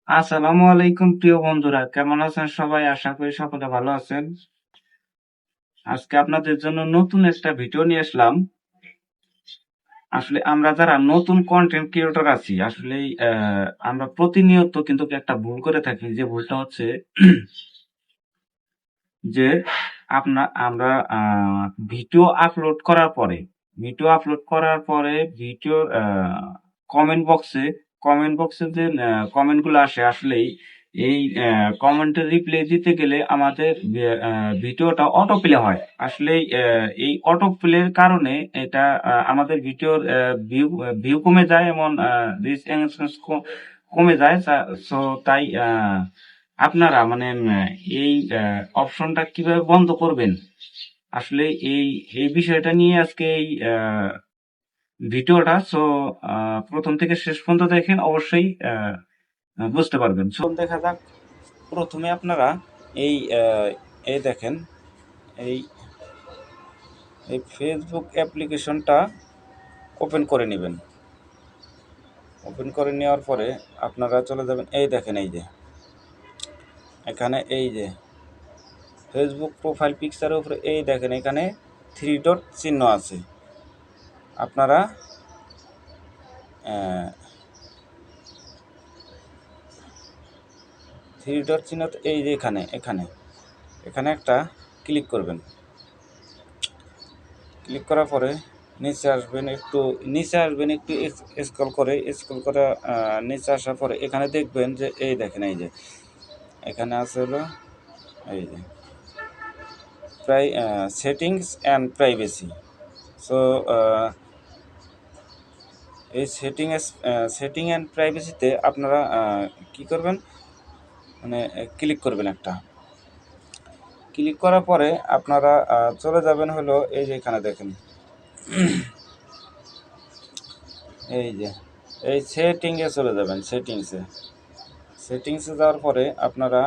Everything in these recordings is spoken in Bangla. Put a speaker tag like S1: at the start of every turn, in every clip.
S1: আসসালামু আলাইকুম প্রিয় বন্ধুরা, কেমন আছেন সবাই? আশা করি সকলে ভালো আছেন। আজকে আপনাদের জন্য নতুন একটা ভিডিও নিয়ে আসলাম। আসলে আমরা যারা নতুন কন্টেন্ট ক্রিয়েটর আছি, আসলে আমরা প্রতিনিয়ত কিন্তু একটা ভুল করে থাকি। যে ভুলটা হচ্ছে যে আমরা ভিডিও আপলোড করার পরে ভিডিওর কমেন্ট বক্সে যে কমেন্ট গুলো আসে, আসলেই এই কমেন্টের রিপ্লাই দিতে গেলে আমাদের ভিডিওটা অটো প্লে হয়। আসলে এই অটো প্লের কারণে এটা আমাদের ভিডিওর ভিউ ভিউ কমে যায়, এমন রিচ এনগেজমেন্ট কমে যায়। সো তাই আপনারা মানে এই অপশনটা কিভাবে বন্ধ করবেন, আসলে এই এই বিষয়টা নিয়ে আজকে এই ভিডিওটা। সো প্রথম থেকে শেষ পর্যন্ত দেখেন, অবশ্যই বুঝতে পারবেন। সো দেখা যাক, প্রথমে আপনারা এই এই দেখেন, এই এই ফেসবুক অ্যাপ্লিকেশনটা ওপেন করে নেবেন। ওপেন করে নেওয়ার পরে আপনারা চলে যাবেন, এই দেখেন, এই যে এখানে এই যে ফেসবুক প্রোফাইল পিকচারের উপরে এই দেখেন, এখানে 3 ডট চিহ্ন আছে। আপনারা 3 ডট চিহ্ন, এই যে এখানে এখানে এখানে একটা ক্লিক করবেন। ক্লিক করার পরে নিচে আসবেন একটু স্ক্রল করে নিচে আসার পরে এখানে দেখবেন যে এই দেখেন, এই যে এখানে আছে হলো এই যে সেটিংস অ্যান্ড প্রাইভেসি। সো এই সেটিং অ্যান্ড প্রাইভেসিতে আপনারা কি করবেন, মানে ক্লিক করবেন। একটা ক্লিক করার পরে আপনারা চলে যাবেন হলো এই যে এখানে দেখেন, এই যে এই সেটিংয়ে চলে যাবেন। সেটিংসে যাওয়ার পরে আপনারা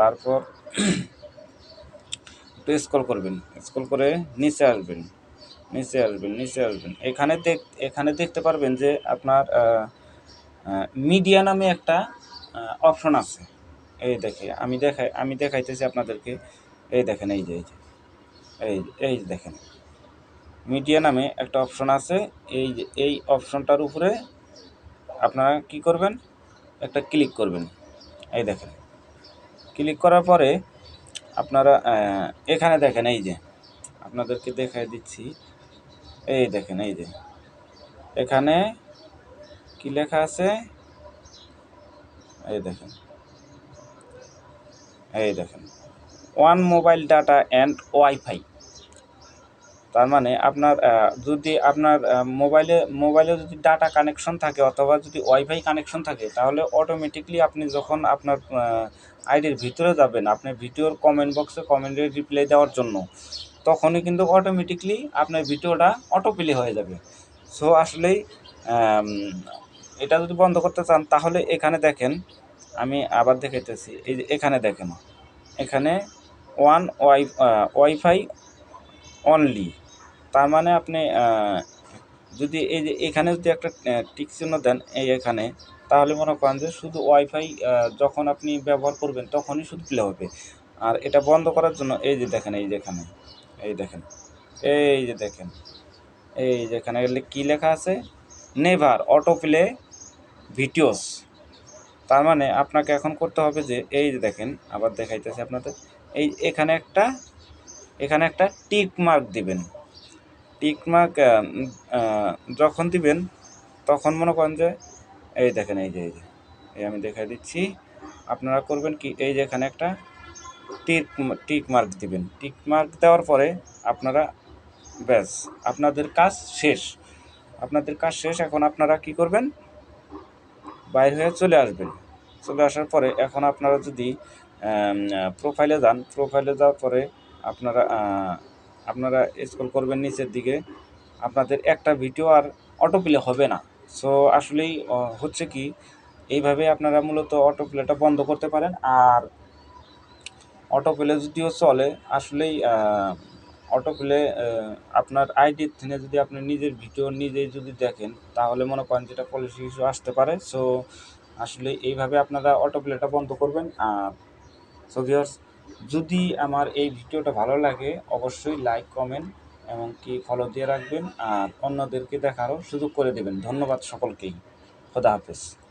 S1: তারপর একটু স্ক্রল করে নিচে আসবেন। এখানে দেখতে পারবেন যে আপনার মিডিয়া নামে একটা অপশন আছে। এই দেখে আমি দেখাইতেছি আপনাদেরকে। এই দেখেন, এই যে এই যে দেখেন, মিডিয়া নামে একটা অপশন আছে। এই অপশনটার উপরে আপনারা কি করবেন, একটা ক্লিক করবেন। এই দেখেন, ক্লিক করার পরে আপনারা এখানে দেখেন, এই যে আপনাদেরকে দেখাই দিচ্ছি। এই দেখেন, এই যে এখানে কি লেখা আছে, এই দেখেন one mobile data and wifi. তার মানে আপনার যদি আপনার মোবাইলে যদি ডাটা কানেকশন থাকে অথবা যদি ওয়াইফাই কানেকশন থাকে, তাহলে অটোমেটিকলি আপনি যখন আপনার আইডির ভিতরে যাবেন, আপনার ভিডিওর কমেন্ট বক্সে কমেন্টের রিপ্লাই দেওয়ার জন্য, তখনই কিন্তু অটোমেটিকলি আপনার ভিডিওটা অটো প্লে হয়ে যাবে। সো আসলেই এটা যদি বন্ধ করতে চান, তাহলে এখানে দেখেন, আমি আবার দেখাইতেছি। এই যে এখানে দেখেন, এখানে ওয়াইফাই অনলি। তার মানে আপনি যদি এই যে এখানে যদি একটা টিক চিহ্ন দেন এখানে, তাহলে মনে করেন যে শুধু ওয়াইফাই যখন আপনি ব্যবহার করবেন তখনই শুধু প্লে হবে। আর এটা বন্ধ করার জন্য এই যে দেখেন, এই যে এখানে এই দেখেন, এই যে দেখেন, এই যে এখানে কী লেখা আছে, নেভার অটো প্লে ভিডিওস। তার মানে আপনাকে এখন করতে হবে যে এই যে দেখেন, আবার দেখাইতেছি আপনাদের, এই এখানে একটা টিক মার্ক দিবেন। টিক মার্ক যখন দিবেন, তখন মনে করেন যে এই দেখেন, এই যে আমি দেখাই দিচ্ছি। আপনারা করবেন কি, এই যে এখানে একটা টিক মার্ক দিবেন। টিক মার্ক দেওয়ার পরে আপনারা ব্যাস, আপনাদের কাজ শেষ। এখন আপনারা কি করবেন, বাইরে হয়ে চলে আসবেন। চলে আসার পরে এখন আপনারা যদি প্রোফাইলে যাওয়ার পরে আপনারা স্ক্রল করবেন নিচের দিকে। আপনাদের একটা ভিডিও আর অটো প্লে হবে না। সো আসলেই হচ্ছে কি, এইভাবে আপনারা মূলত অটো প্লেটা বন্ধ করতে পারেন। আর অটো প্লে যদিও চলে, আসলেই অটো প্লে আপনার আইডির থেকে যদি আপনি নিজের ভিডিও নিজেই যদি দেখেন, তাহলে মনে করেন যেটা পলিসি ইস্যু আসতে পারে। সো আসলে এইভাবে আপনারা অটো প্লেটা বন্ধ করবেন। আর সো ভিউয়ার্স, যদি আমার এই ভিডিওটা ভালো লাগে অবশ্যই লাইক, কমেন্ট এমনকি ফলো দিয়ে রাখবেন আর অন্যদেরকে দেখারও সুযোগ করে দেবেন। ধন্যবাদ সকলকেই। খোদা হাফেজ।